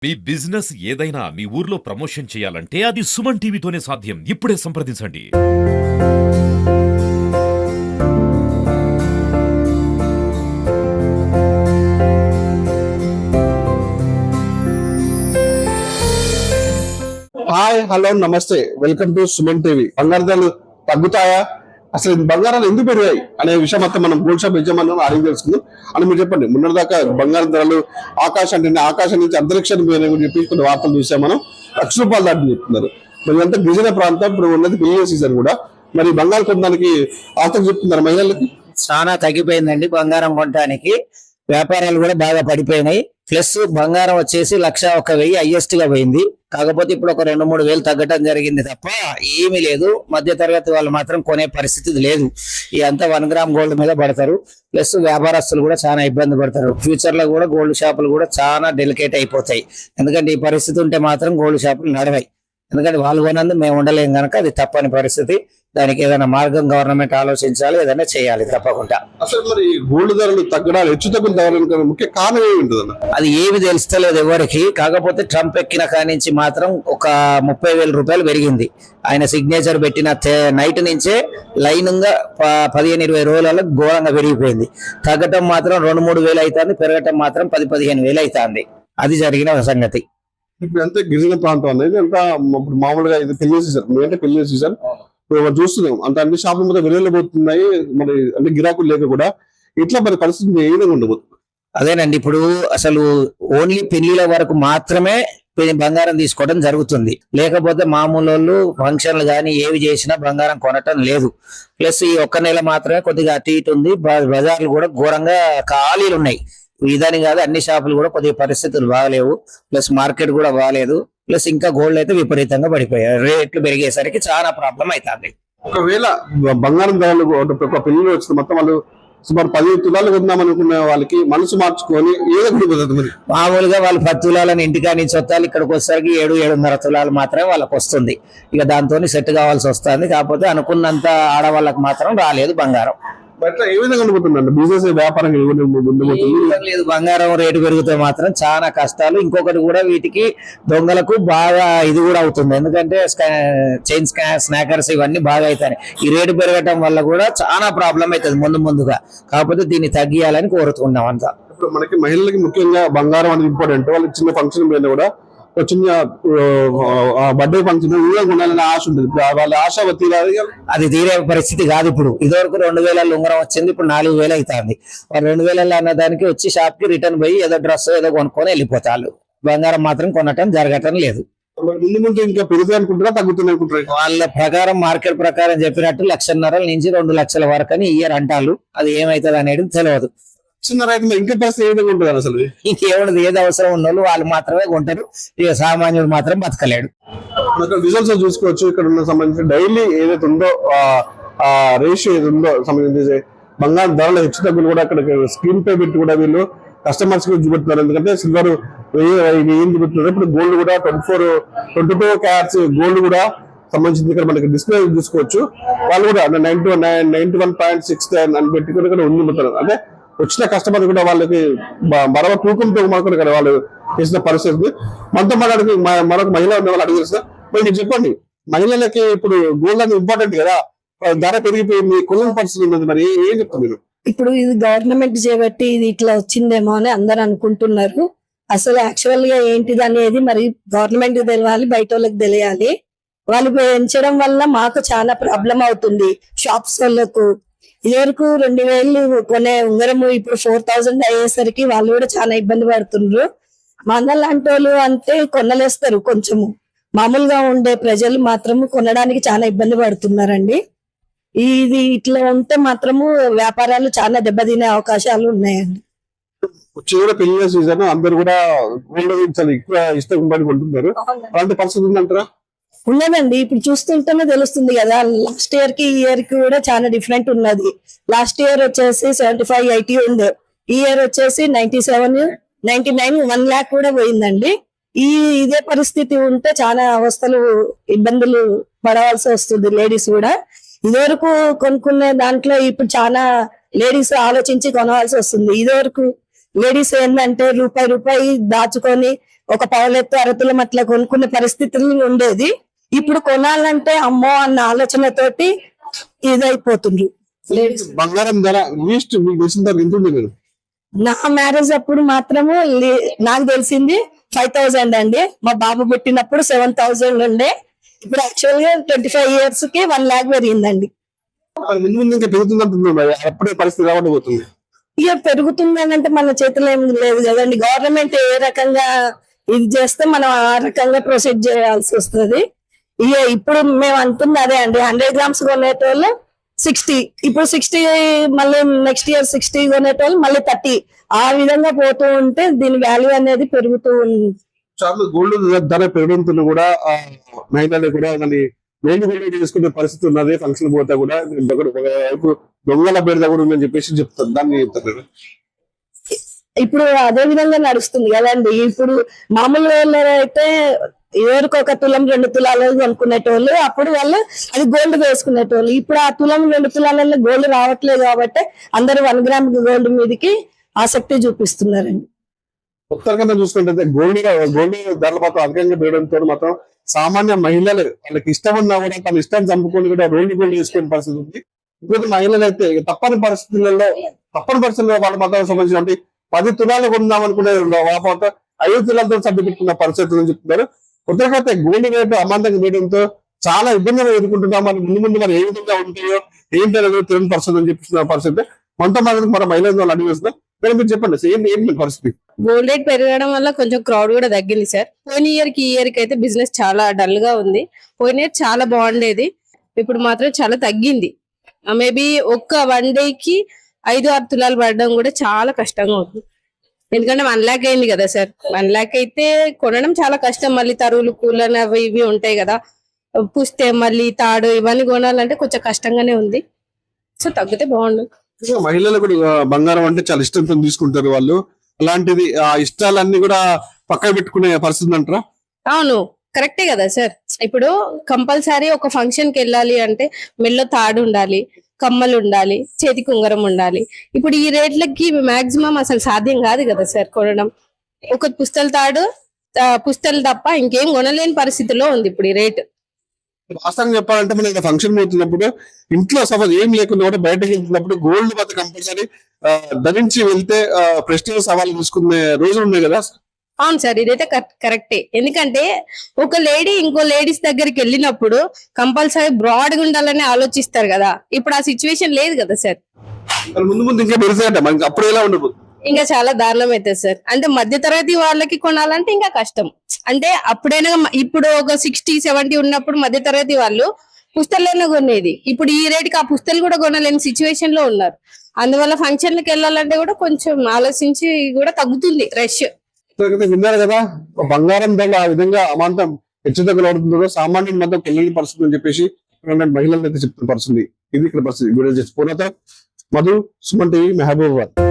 మీ business ఏదైనా మీ ఊర్లో promotion చేయాలంటే అది సుమన్ టీవీతోనే సాధ్యం. ఇప్పుడే సంప్రదించండి. హాయ్ హలో నమస్తే, వెల్కమ్ టు సుమన్ టీవీ. బంగారు ధరలు తగ్గుతాయా, అసలు బంగారాలు ఎందుకు పెరిగాయి అనే విషయం మొత్తం మనం గోల్డ్ షాప్ యజమానులను అడిగి తెలుసుకుందాం. అని మీరు చెప్పండి, మొన్నటిదాకా బంగారు ధరలు ఆకాశం నుంచి అంతరిక్షానికి పోయినాయని చెప్పి కొన్ని వార్తలు చూసాం. మనం ₹1,00,000 దాటి చెప్తున్నారు. మరి అంతా గిరిజన ప్రాంతం, ఇప్పుడు ఉన్నది పెళ్లి సీజన్ కూడా. మరి బంగారు కొనడానికి ఆసక్తి చెప్తున్నారు మహిళలకి. చాలా తగ్గిపోయిందండి బంగారం కొనడానికి. వ్యాపారాలు కూడా బాగా పడిపోయినాయి. ప్లస్ బంగారం వచ్చేసి 1,01,000 హైయెస్ట్ గా పోయింది. కాకపోతే ఇప్పుడు ఒక 2-3 వేలు తగ్గటం జరిగింది తప్ప ఏమీ లేదు. మధ్య తరగతి వాళ్ళు మాత్రం కొనే పరిస్థితి లేదు. ఈ అంతా 1 గ్రామ్ గోల్డ్ మీద పడతారు. ప్లస్ వ్యాపారస్తులు కూడా చాలా ఇబ్బంది పడతారు. ఫ్యూచర్ లో కూడా గోల్డ్ షాపులు కూడా చాలా డెలికేట్ అయిపోతాయి. ఎందుకంటే ఈ పరిస్థితి ఉంటే మాత్రం గోల్డ్ షాపులు నడవాయి. ఎందుకంటే వాళ్ళు కొనందు మేము ఉండలేం కనుక అది తప్పని పరిస్థితి. దానికి ఏదైనా మార్గం గవర్నమెంట్ ఆలోచించాలి, ఏదైనా చేయాలి తప్పకుండా. అసలు మరి గోల్డ్ ధరలు తగ్గడాలు, హెచ్చు తగ్గులు తగ్గడానికి ముఖ్య కారణం ఏమి ఉంటుంది? అది ఏమి తెలుస్తలేదు ఎవరికి. కాకపోతే ట్రంప్ ఎక్కిన కానించి మాత్రం ఒక ₹30,000 పెరిగింది. ఆయన సిగ్నేచర్ పెట్టిన నైట్ నుంచే లైన్ గా 15-20 రోజులలో ఘోరంగా పెరిగిపోయింది. తగ్గటం మాత్రం 2-3 వేలు అవుతుంది, పెరగటం మాత్రం 10-15 వేలు అవుతుంది. అది జరిగిన సంగతి. ఇప్పుడు అంతే గిరిజన ప్రాంతం అనేది అంత ఇప్పుడు మామూలుగా ఇది పెళ్లి సీజన్, అంటే పెళ్లి సీజన్ చూస్తున్నాం. అంత అన్ని షాపుల మీద వెళ్ళిపోతున్నాయి. మరి అంటే గిరాకులు లేక కూడా ఇట్లా మరి పరిస్థితి ఏ విధంగా ఉండబోతుంది? అదేనండి, ఇప్పుడు అసలు ఓన్లీ పెళ్లిల వరకు మాత్రమే బంగారం తీసుకోవడం జరుగుతుంది. లేకపోతే మామూలు వాళ్ళు ఫంక్షన్లు కానీ ఏవి చేసినా బంగారం కొనటం లేదు. ప్లస్ ఈ ఒక్క నెల మాత్రమే కొద్దిగా అటు ఇటు ఉంది. బజార్లు కూడా ఘోరంగా ఖాళీలు ఉన్నాయి. ఇదని కాదు, అన్ని షాపులు కూడా కొద్దిగా పరిస్థితులు బాగలేవు. ప్లస్ మార్కెట్ కూడా బాగాలేదు. ప్లస్ ఇంకా గోల్డ్ అయితే విపరీతంగా పడిపోయాయి. రేట్లు పెరిగేసరికి చాలా ప్రాబ్లం అవుతుంది. ఒకవేళ బంగారం ధరలు ఒక పెళ్లి వచ్చిన మొత్తం వాళ్ళు సుమారు 10 తులాలు కొందాం అనుకున్న వాళ్ళకి మనసు మార్చుకొని ఏదో మరి మామూలుగా వాళ్ళు 10 తులాలను ఇంటికా నుంచి వస్తారు. ఇక్కడికి వచ్చేసరికి 7-7.5 తులాలు మాత్రమే వాళ్ళకి వస్తుంది. ఇక దాంతో సెట్ కావాల్సి వస్తుంది. కాకపోతే అనుకున్నంత ఆడవాళ్ళకి మాత్రం రాలేదు బంగారం. ఏ విధంగా ఉండిపోతుందండి బిజినెస్, వ్యాపారం లేదు. బంగారం రేటు పెరిగితే మాత్రం చాలా కష్టాలు. ఇంకొకటి కూడా వీటికి దొంగలకు బాగా ఇది కూడా అవుతుంది. ఎందుకంటే చైన్ స్నాకర్స్ ఇవన్నీ బాగా అవుతాయి. ఈ రేటు పెరగటం వల్ల కూడా చాలా ప్రాబ్లం అవుతుంది ముందుగా. కాకపోతే దీన్ని తగ్గియాలని కోరుతున్నాం అంతా. ఇప్పుడు మనకి మహిళలకి ముఖ్యంగా బంగారం అనేది ఇంపార్టెంట్. వాళ్ళకి చిన్న ఫంక్షన్ మీద కూడా చిన్న బర్త్డే ఫంక్షన్ కొనాలని ఆశ ఉంటుంది. వాళ్ళ ఆశ అది తీరే పరిస్థితి కాదు. ఇప్పుడు ఇదివరకు 2,000 ఉంగరం వచ్చింది, ఇప్పుడు 4,000 అవుతుంది. 2,000 అన్న దానికి వచ్చి షాప్ కి రిటర్న్ పోయి ఏదో డ్రెస్ ఏదో కొనుక్కొని వెళ్ళిపోతారు. బంగారం మాత్రం కొనటం జరగటం లేదు. ముందు ఇంకా పెరుగుతాయి అనుకుంటారా, తగ్గుతుంది అనుకుంటారా? వాళ్ళ ప్రకారం మార్కెట్ ప్రకారం చెప్పినట్టు 1,50,000 నుంచి 2 లక్షల వరకు అని ఇయర్ అంటారు. అది ఏమైతుంది అనేది తెలియదు. చిన్న రైతులు ఇంకా పరిస్థితి ఏ విధంగా ఉంటుంది? అసలు ఇంకేముంది, ఏది అవసరం ఉన్న వాళ్ళు మాత్రమే కొంటారు. ఇక సామాన్యుడు మాత్రం బతకలేడు. రిజల్ట్స్ చూసుకోవచ్చు. ఇక్కడ ఉన్న సంబంధించి డైలీ ఏదైతే ఉందో ఆ రేషియో ఏది ఉందో సంబంధించి బంగారు ధరల హెచ్చు తగ్గులు కూడా అక్కడ స్క్రీన్ పే పెట్టి కూడా వీళ్ళు కస్టమర్స్ కి చూపెడుతున్నారు. ఎందుకంటే సిల్వర్ ఏం చూపెడుతున్నారు. ఇప్పుడు గోల్డ్ కూడా 22 క్యారెట్స్ గోల్డ్ కూడా సంబంధించి ఇక్కడ మనకి డిస్ప్లే చూసుకోవచ్చు. వాళ్ళు కూడా 91.69 అని పెట్టి కూడా ఉండిపోతున్నారు. అంటే వచ్చిన కస్టమర్ కూడా వాళ్ళకి మరొక తూకంతో మాత్రం కదా వాళ్ళు చేసిన పరిస్థితి. మనతో మాట్లాడి మరొక మహిళ ఉన్న వాళ్ళు అడిగి మరి మీరు చెప్పండి, మహిళలకి ఇప్పుడు గోల్డ్ అనేది ఇంపార్టెంట్ కదా, ధర పెరిగిపోయింది, కొనుగోలు పరిస్థితి ఉన్నది, మరి ఏం చెప్తారు మీరు? ఇప్పుడు ఇది గవర్నమెంట్ చేయబట్టి ఇది ఇట్లా వచ్చిందేమో అని అందరు అనుకుంటున్నారు. అసలు యాక్చువల్ గా ఏంటిది అనేది మరి గవర్నమెంట్ తెలియాలి, బయట వాళ్ళకి తెలియాలి. వాళ్ళు పెంచడం వల్ల మాకు చాలా ప్రాబ్లం అవుతుంది. షాప్స్ వాళ్ళకు ఇదివరకు 2,000 కొనే ఉంగరము ఇప్పుడు 4,000 అయ్యేసరికి వాళ్ళు కూడా చాలా ఇబ్బంది పడుతున్నారు. మనలాంటి వాళ్ళు అంటే కొనలేస్తారు. కొంచెము మామూలుగా ఉండే ప్రజలు మాత్రము కొనడానికి చాలా ఇబ్బంది పడుతున్నారండి. ఇది ఇట్లా ఉంటే మాత్రము వ్యాపారాలు చాలా దెబ్బతినే అవకాశాలు ఉన్నాయండి. వచ్చి కూడా పెళ్లి సీజన్ అందరు కూడా గోల్డ్ ఎక్కువ ఇష్టపడి కొంటున్నారు. అలాంటి పరిస్థితి ఉందంటారా? ఉన్నదండి. ఇప్పుడు చూస్తుంటేనే తెలుస్తుంది కదా, లాస్ట్ ఇయర్ కి ఈ ఇయర్ కి కూడా చాలా డిఫరెంట్ ఉన్నది. లాస్ట్ ఇయర్ వచ్చేసి 75-80 ఉంది. ఈ ఇయర్ వచ్చేసి 97-99 1 lakh కూడా పోయిందండి. ఇదే పరిస్థితి ఉంటే చాలా అవస్థలు ఇబ్బందులు పడవలసి వస్తుంది లేడీస్ కూడా. ఇదివరకు కొనుక్కునే దాంట్లో ఇప్పుడు చాలా లేడీస్ ఆలోచించి కొనవలసి వస్తుంది. ఇదివరకు లేడీస్ ఏంటంటే రూపాయి దాచుకొని ఒక పావులెత్తు అరతులం అట్లా కొనుక్కునే పరిస్థితులు ఉండేది. ఇప్పుడు కొనాలంటే అమ్మో అన్న ఆలోచనతోటి ఇదైపోతుంది. బంగారం ధర లీస్ట్ మీకు తెలిసిన ధర ఎంత ఉంది మీరు? నా మ్యారేజ్ అప్పుడు మాత్రము నాకు తెలిసింది 5,000 అండి. మా బాబు పుట్టినప్పుడు 7,000 ఉండే. ఇప్పుడు యాక్చువల్ గా 25 years కి 1 lakh పెరిగిందండి. ముందు ముందు ఇంకా పెరుగుతుంది అంటున్నారు మరి అప్పుడే పరిస్థితి రావడం పోతుంది. ఇక పెరుగుతుందని అంటే మన చేతిలో ఏం లేదు కదండి. గవర్నమెంట్ ఏ రకంగా ఇది చేస్తే మనం ఆ రకంగా ప్రొసీడ్ చేయాల్సి వస్తుంది. ఇక ఇప్పుడు మేము అంటుంది అదే అండి, 100 grams కొనేటోళ్ళు 60, ఇప్పుడు 60, మళ్ళీ నెక్స్ట్ ఇయర్ 60 కొనేటోళ్ళు మళ్ళీ 30, ఆ విధంగా పోతూ ఉంటే దీని వాల్యూ అనేది పెరుగుతూ ఉంది. చాలా గోల్డ్ ధర పెరగడంతో కూడా మహిళలు కూడా దాన్ని గోల్డ్ గోల్డ్ చేసుకునే పరిస్థితి ఉన్నది. ఫంక్షన్ పోతే కూడా ఒకవైపు దొంగల బెడద కూడా ఉందని చెప్పేసి చెప్తారు. దాన్ని చెప్తారు. ఇప్పుడు అదే విధంగా నడుస్తుంది కదండి. ఇప్పుడు మామూలు వాళ్ళు అయితే ఎవరికి 1 తులం 2 తులాలు కొనుక్కునేటోళ్ళు, అప్పుడు వాళ్ళు అది గోల్డ్ వేసుకునేటోళ్ళు. ఇప్పుడు ఆ తులం 2 తులాలలో గోల్డ్ రావట్లేదు కాబట్టి అందరూ 1 gram గోల్డ్ మీదకి ఆసక్తి చూపిస్తున్నారండి. ఉత్తరకన్నా చూసుకుంటే గోల్డ్ ధరల మాత్రం అధికంగా పెరగడంతో మాత్రం సామాన్య మహిళలు వాళ్ళకి ఇష్టం ఉన్నా కూడా తన ఇష్టాన్ని చంపుకొని కూడా గోల్డ్ వేసుకునే పరిస్థితి ఉంది. ఇప్పుడు మహిళలు అయితే తప్పని పరిస్థితుల్లో వాళ్ళ మతం సంబంధించిన 10 తులాలు కొందాం అనుకునే వాపంతో 5 తులాలతో సర్ది పెట్టుకున్న పరిస్థితులు చెప్తున్నారు. ఉత్తరకైతే గోల్డ్ రేటు అమాంతంగా వేయడంతో చాలా ఇబ్బందులు ఎదుర్కొంటున్నాం. మరి ముందు మరి ఏ విధంగా ఉంటాయో ఏంటో తెలియని పరిస్థితి అని చెప్పిస్తున్న పరిస్థితి మనతో మాత్రం మన మహిళలు వాళ్ళు అడిగిస్తున్నాం. మీరు చెప్పండి ఏంటి పరిస్థితి? గోల్డ్ రేట్ పెరగడం వల్ల కొంచెం క్రౌడ్ కూడా తగ్గింది సార్. పోయిన ఇయర్ కి ఈ ఇయర్ కి అయితే బిజినెస్ చాలా డల్ గా ఉంది. పోయిన ఇయర్ చాలా బాగుండేది, ఇప్పుడు మాత్రం చాలా తగ్గింది. మేబీ ఒక్క 1 day కి 5-6 తులాలు పడడం కూడా చాలా కష్టంగా ఉంది. ఎందుకంటే 1 lakh అయింది కదా సార్. 1 lakh అయితే కొనడం చాలా కష్టం. మళ్ళీ తరువులు కూలని అవి ఇవి ఉంటాయి కదా, పుస్తే మళ్ళీ తాడు ఇవన్నీ కొనాలంటే కొంచెం కష్టంగానే ఉంది. సో తగ్గితే బాగుండు. మహిళలు కూడా బంగారం అంటే చాలా ఇష్టంతో తీసుకుంటారు వాళ్ళు. అలాంటిది ఆ ఇష్టాలన్నీ కూడా పక్కన పెట్టుకునే పరిస్థితి అంటారా? అవును, కరెక్టే కదా సార్. ఇప్పుడు కంపల్సరీ ఒక ఫంక్షన్ కి వెళ్ళాలి అంటే మెల్లో తాడు ఉండాలి, కమ్మలు ఉండాలి, చేతికి ఉంగరం ఉండాలి. ఇప్పుడు ఈ రేట్లకి మాక్సిమం అసలు సాధ్యం కాదు కదా సార్ కొనడం. ఒక పుస్తలు తప్ప ఇంకేం కొనలేని పరిస్థితిలో ఉంది ఇప్పుడు ఈ రేటు. వాస్తవంగా చెప్పాలంటే మనం ఫంక్షన్ పోతున్నప్పుడు ఇంట్లో సపోజ్ ఏం లేకుండా కూడా బయటకు వెళ్తున్నప్పుడు గోల్డ్ మాత్రం కంపల్సరీ ధరించి వెళ్తే ప్రెస్టీజ్ సవాలు చూసుకునే రోజులు ఉన్నాయి కదా. అవును సార్, ఇదైతే కరెక్టే. ఎందుకంటే ఒక లేడీ ఇంకో లేడీస్ దగ్గరికి వెళ్ళినప్పుడు కంపల్సరీ బ్రాడ్ గా ఉండాలని ఆలోచిస్తారు కదా. ఇప్పుడు ఆ సిచ్యువేషన్ లేదు కదా సార్. ముందు ముందు ఇంకా పెరుగుతాయంట, మనకి అప్పుడు ఎలా ఉండదు, ఇంకా చాలా దారుణం అవుతుంది సార్. అంటే మధ్య తరగతి వాళ్ళకి కొనాలంటే ఇంకా కష్టం. అంటే అప్పుడైనా ఇప్పుడు ఒక 60-70 ఉన్నప్పుడు మధ్య తరగతి వాళ్ళు పుస్తకాలైనా కొనేది. ఇప్పుడు ఈ రేటుకి ఆ పుస్తకాలు కూడా కొనలేని సిచ్యువేషన్ లో ఉన్నారు. అందువల్ల ఫంక్షన్లకు వెళ్ళాలంటే కూడా కొంచెం ఆలోచించి కూడా తగ్గుతుంది రష్. విన్నారు కదా, బంగారం ధరలు ఆ విధంగా అమాంతం హెచ్చుతగ్గులు అవుతుందో సామాన్యుల మధ్య తెలియని పరిస్థితి అని చెప్పేసి మహిళలు అయితే చెప్తున్న పరిస్థితి. ఇది ఇక్కడ పరిస్థితి. మధు, సుమన్ టీవీ, మహబూబాబాద్.